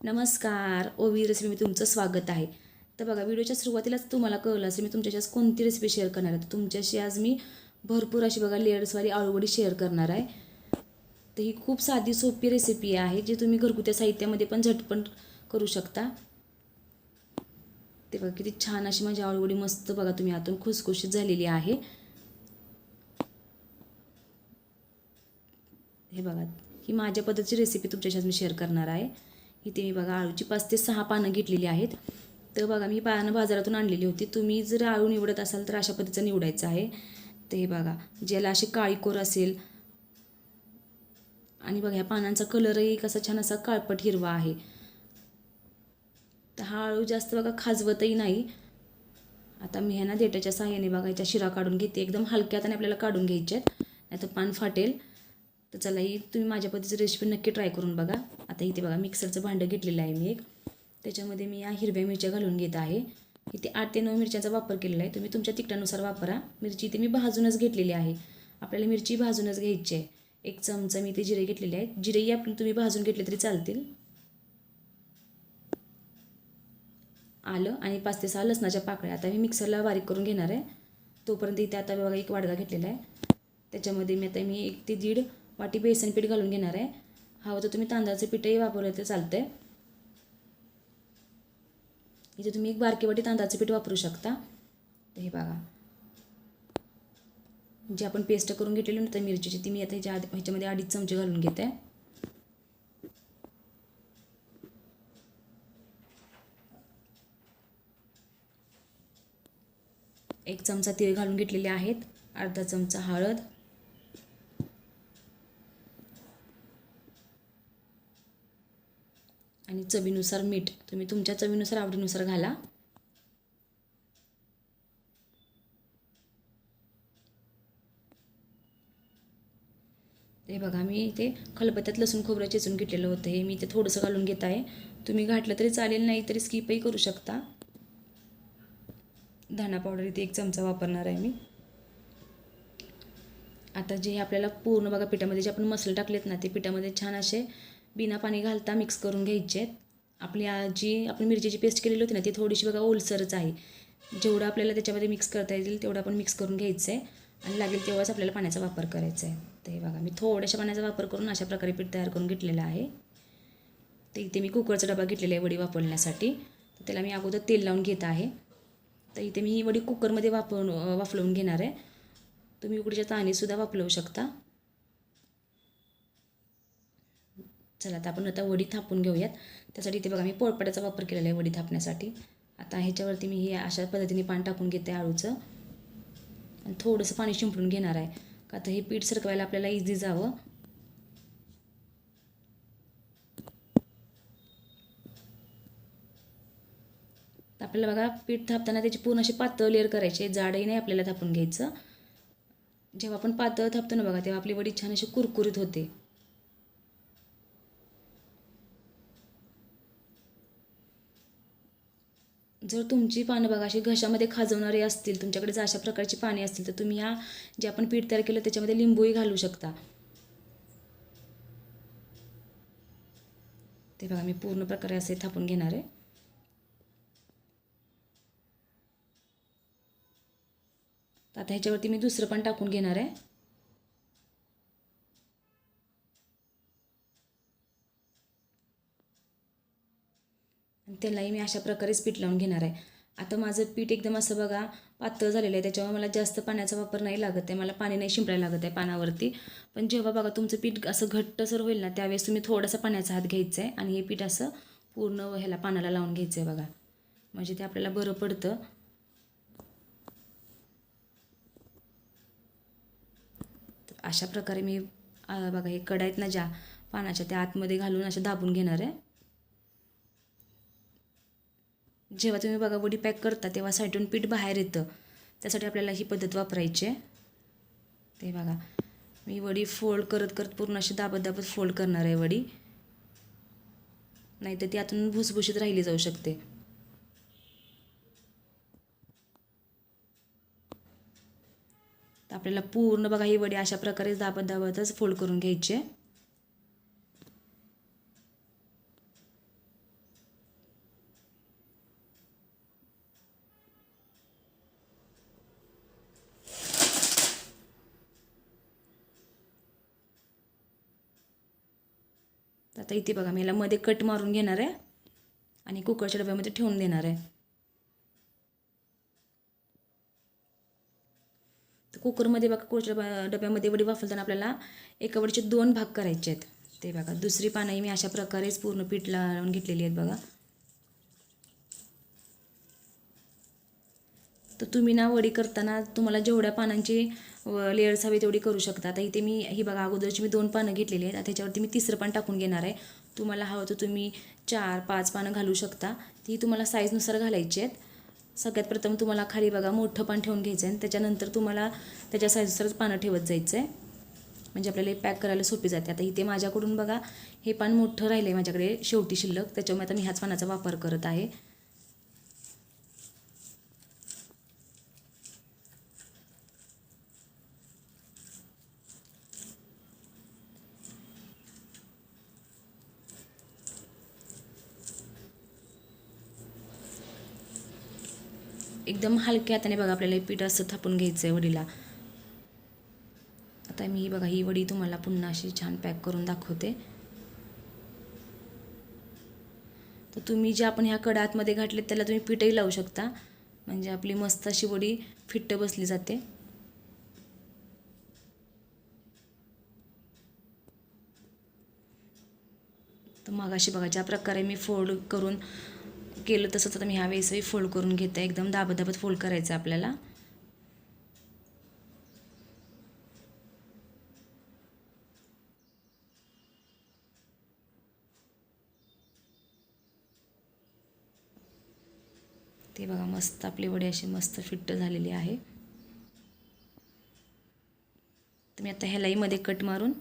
नमस्कार, ओवी रेसिपी मी तुमचं स्वागत आहे. तर बघा, व्हिडिओच्या सुरुवातीलाच तुम्हाला कळलं असेल मी तुमच्याशी आज कोणती रेसिपी शेअर करणार आहे. तर तुमच्याशी आज मी भरपूर अशी बघा लेयर्सवाली आळूवडी शेअर करणार आहे. तर ही खूप साधी सोपी रेसिपी आहे जी तुम्ही घरगुती साहित्यामध्ये पण झटपट करू शकता. ते बघा किती छान अशी माझी आळूवडी मस्त बघा तुम्ही आतून खुसखुशीत झालेली आहे. हे बघा, ही माझ्या पद्धतीची रेसिपी तुमच्याशी आज मी शेअर करणार आहे. इथे मी बघा आळूची 5 ते 6 पानं घेतलेली आहेत. तर बघा मी पानं बाजारातून आणलेली होती. तुम्ही जर आळू निवडत असाल तर अशा पद्धतीचं निवडायचं आहे. तर हे बघा, ज्याला अशी काळी कोर असेल आणि बघा ह्या पानांचा कलरही कसा छान असा काळपट हिरवा आहे. तर हा आळू जास्त बघा खाजवतही नाही. आता मी ह्या देठाच्या साहाय्याने बघा याच्या शिरा काढून घेते. एकदम हलक्या हाताने आपल्याला काढून घ्यायचे आहेत, नाही तर पान फाटेल. तर चला, ही तुम्ही माझ्या पद्धतीची रेसिपी नक्की ट्राय करून बघा. आता इथे बघा मिक्सरचं भांडं घेतलेलं आहे मी एक. त्याच्यामध्ये मी या हिरव्या मिरच्या घालून घेत आहे. इथे 8 ते 9 मिरच्यांचा वापर केलेला आहे. तुम्ही तुमच्या तिखटानुसार वापरा. मिरची इथे मी भाजूनच घेतलेली आहे. आपल्याला मिरची भाजूनच घ्यायची आहे. 1 चमचा मी इथे जिरे घेतलेले आहेत. जिरेही तुम्ही भाजून घेतले तरी चालतील. आलं आणि 5 ते 6 लसणाच्या पाकळ्या आता मी मिक्सरला बारीक करून घेणार आहे. तोपर्यंत इथे आता बघा एक वाडगा घेतलेला आहे. त्याच्यामध्ये मी 1 ते 1.5 वाटी बेसन पीठ घालून घेणार आहे. हवं तर तुम्ही तांदळाचं पीठही वापरलं तर चालतंय. इथे तुम्ही 1 बारकी वाटी तांदळाचं पीठ वापरू शकता. तर हे बघा, जी आपण पेस्ट करून घेतलेली नव्हती मिरचीची ती मी आता ह्याच्यामध्ये 2.5 चमचे घालून घेते. 1 चमचा तीळ घालून घेतलेले आहेत. अर्धा चमचा हळद, आणि चवीनुसार मीठ. तुम्ही तुमच्या चवीनुसार आवडीनुसार घाला. हे बघा मी इथे खलबत्त्यात लसूण खोबरं चेचून घेतलेलं होतं. हे मी इथे थोडंसं घालून घेत आहे. तुम्ही घातलं तरी चालेल, नाही तरी स्किपही करू शकता. धना पावडर इथे 1 चमचा वापरणार आहे मी. आता जे आपल्याला पूर्ण बघा पिठामध्ये जे आपण मसाले टाकलेत ना, ते पिठामध्ये छान असे बिना पाणी घालता मिक्स करून घ्यायचे आहेत. जी आपण मिरचीची पेस्ट केलेली होती ना, ती थोडीशी बघा ओलसरच आहे. जेवढं आपल्याला त्याच्यामध्ये मिक्स करता येईल तेवढं आपण मिक्स करून घ्यायचं आहे आणि लागेल तेव्हाच आपल्याला पाण्याचा वापर करायचा आहे. तर हे बघा मी थोड्याशा पाण्याचा वापर करून अशा प्रकारे पीठ तयार करून घेतलेलं आहे. तर इथे मी कुकरचा डबा घेतलेला आहे वडी वापरण्यासाठी. तर त्याला मी अगोदर तेल लावून घेत आहे. तर इथे मी ही वडी कुकरमध्ये वाफलवून घेणार आहे. तुम्ही उकडीच्या ताणीसुद्धा वाफलवू शकता. चला, आता आपण वडी थापून घेऊयात. त्यासाठी इथे बघा मी पोळपाटाचा वापर केलेला आहे वडी थापण्यासाठी. आता ह्याच्यावरती मी हे अशा पद्धतीने पाणी टाकून घेते आळूचं आणि थोडंसं पाणी शिंपडून घेणार आहे, का तर हे पीठ सरकवायला आपल्याला इझी जावं. आपल्याला बघा पीठ थापताना त्याची पूर्ण अशी पातळ लेअर करायची आहे, जाडही नाही आपल्याला थापून घ्यायचं. जेव्हा आपण पातळ थापतो ना बघा, तेव्हा आपली वडी छान अशी कुरकुरीत होते. जर तुमची पानं बघा अशी घशामध्ये खाजवणारी असतील, तुमच्याकडे जर अशा प्रकारची पाने असतील, तर तुम्ही जे आपण पीठ तयार केलं त्याच्यामध्ये लिंबूही घालू शकता. ते बघा मी पूर्ण प्रकारे असे थापून घेणार आहे. आता ह्याच्यावरती मी दुसरं पण टाकून घेणार आहे. त्यालाही मी अशा प्रकारेच पीठ लावून घेणार आहे. आता माझं पीठ एकदम असं बघा पातळ झालेलं आहे, त्याच्यामुळे मला जास्त पाण्याचा वापर नाही लागत आहे, मला पाणी नाही शिंपडायला लागत आहे पानावरती. पण जेव्हा बघा तुमचं पीठ असं घट्टसर होईल ना, त्यावेळेस तुम्ही थोडासा पाण्याचा हात घ्यायचा आहे आणि हे पीठ असं पूर्ण ह्याला पानाला लावून घ्यायचं आहे बघा, म्हणजे ते आपल्याला बरं पडतं. तर अशा प्रकारे मी बघा हे कढया आहेत ना ज्या पानाच्या, त्या आतमध्ये घालून अशा दाबून घेणार आहे. जेव्हा तुम्ही बघा वडी पॅक करता तेव्हा साईडून पीठ बाहेर येतं, त्यासाठी आपल्याला ही पद्धत वापरायची आहे. ते बघा मी वडी फोल्ड करत करत पूर्ण अशी दाबत दाबत फोल्ड करणार आहे वडी, नाहीतर ती आतून भुसभुशीत राहिली जाऊ शकते. तर आपल्याला पूर्ण बघा ही वडी अशा प्रकारे दाबत दाबतच फोल्ड करून घ्यायची आहे. आता इथे बघा मी याला मध्ये कट मारून घेणार आहे आणि कुकरच्या डब्यामध्ये ठेवून देणार आहे. तर कुकरमध्ये बघा, कुकरच्या डब्यामध्ये वडी वाफवताना आपल्याला एका वडीचे 2 भाग करायचे आहेत. ते बघा दुसरी पानंही मी अशा प्रकारेच पूर्ण पीठ लावून घेतलेली आहेत बघा. तर तुम्ही ना वडी करताना तुम्हाला जेवढ्या पानांची लेयर्स हवी तेवढी करू शकता. आता इथे मी ही बघा अगोदरची मी 2 पानं घेतलेली आहेत. आता त्याच्यावरती मी 3रं पान टाकून घेणार आहे. तुम्हाला हवं तर तुम्ही 4-5 पानं घालू शकता. ती तुम्हाला साईजनुसार घालायची आहेत. सगळ्यात प्रथम तुम्हाला खाली बघा मोठं पान ठेवून घ्यायचं आहे आणि त्याच्यानंतर तुम्हाला त्याच्या साईजनुसारच पानं ठेवत जायचं आहे, म्हणजे आपल्याला पॅक करायला सोपी जाते. आता इथे माझ्याकडून बघा हे पान मोठं राहिलं आहे माझ्याकडे शेवटी शिल्लक, त्याच्यामुळे आता मी ह्याच पानाचा वापर करत आहे. एकदम हलक्या हाताने बघा आपल्याला हे पीठ असं थापून घ्यायचं आहे वडीला. आता मी बघा ही वडी तुम्हाला पुन्हा अशी छान पॅक करून दाखवते. तर तुम्ही जे आपण ह्या कडा आतमध्ये घातलेत त्याला तुम्ही पीठही लावू शकता, म्हणजे आपली मस्त अशी वडी फिट्ट बसली जाते. तर मग अशी बघा ज्या प्रकारे मी फोल्ड करून केलं तसंच आता मी ह्या वेळेसही फोल्ड करून घेते. एकदम दाबत फोल्ड करायचं आपल्याला. ते बघा मस्त आपली वडी अशी मस्त फिट्ट झालेली आहे. तर मी आता ह्यालाही मध्ये कट मारून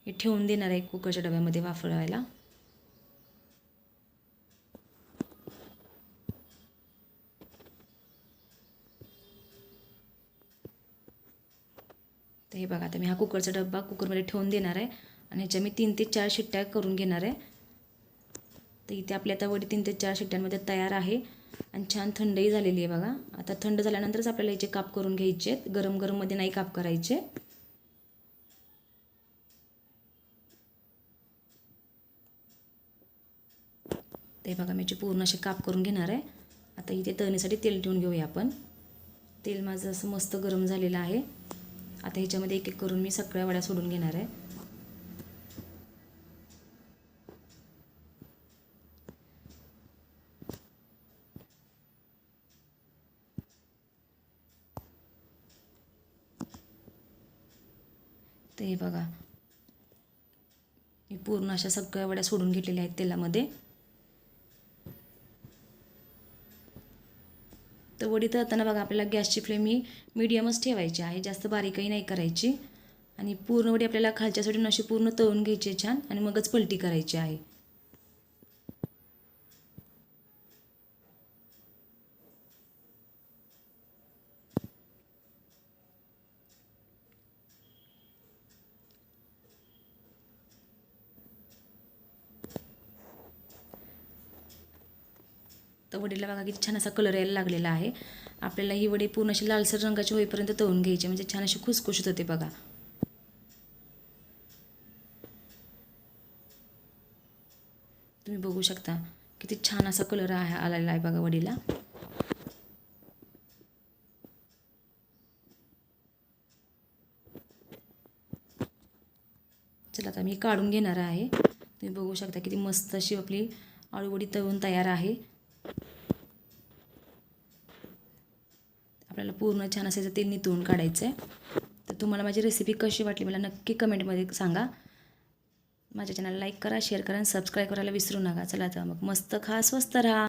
हे ठेवून देणार आहे कुकरच्या डब्यामध्ये वाफवायला. तर हे बघा आता मी हा कुकरचा डब्बा कुकरमध्ये ठेवून देणार आहे आणि ह्याच्या मी 3 ते 4 शिट्ट्या करून घेणार आहे. तर इथे आपली आता वडी 3 ते 4 शिट्ट्यांमध्ये तयार आहे आणि छान थंडही झालेली आहे बघा. आता थंड झाल्यानंतरच आपल्याला याचे काप करून घ्यायचे आहेत, गरम गरममध्ये नाही काप करायचे. ते बघा मी पूर्ण असे काप करून घेणार आहे. आता इथे तळणीसाठी तेल ठेवून घेऊया आपण. तेल माझं असं मस्त गरम झालेलं आहे. आता ह्याच्यामध्ये एक एक करून मी सगळ्या वड्या सोडून घेणार आहे. तर हे बघा मी पूर्ण अशा सगळ्या वड्या सोडून घेतलेल्या आहेत तेलामध्ये. तर वडी तळताना बघा आपल्याला गॅसची फ्लेम ही मीडियमच ठेवायची आहे, जास्त बारीकही नाही करायची. आणि पूर्ण वडी आपल्याला खालच्या साईडून अशी पूर्ण तळून घ्यायची छान आणि मगच पलटी करायची आहे. तर वडीला बघा किती छान असा कलर यायला लागलेला आहे. आपल्याला ही वडी पूर्ण अशी लालसर रंगाची होईपर्यंत तळून घ्यायची, म्हणजे छान अशी खुसखुशीत होते बघा. तुम्ही बघू शकता किती छान असा कलर आलेला आहे बघा वडीला. चला आता मी काढून घेणार आहे. तुम्ही बघू शकता किती मस्त अशी आपली आळूवडी तळून तयार आहे. आपल्याला पूर्ण छान असे तेल नितळून काढायचं आहे. तर तुम्हाला माझी रेसिपी कशी वाटली मला नक्की कमेंटमध्ये सांगा. माझ्या चॅनलला लाईक करा, शेअर करा आणि सबस्क्राईब करायला विसरू नका. चला तर मग मस्त खा, स्वस्त राहा.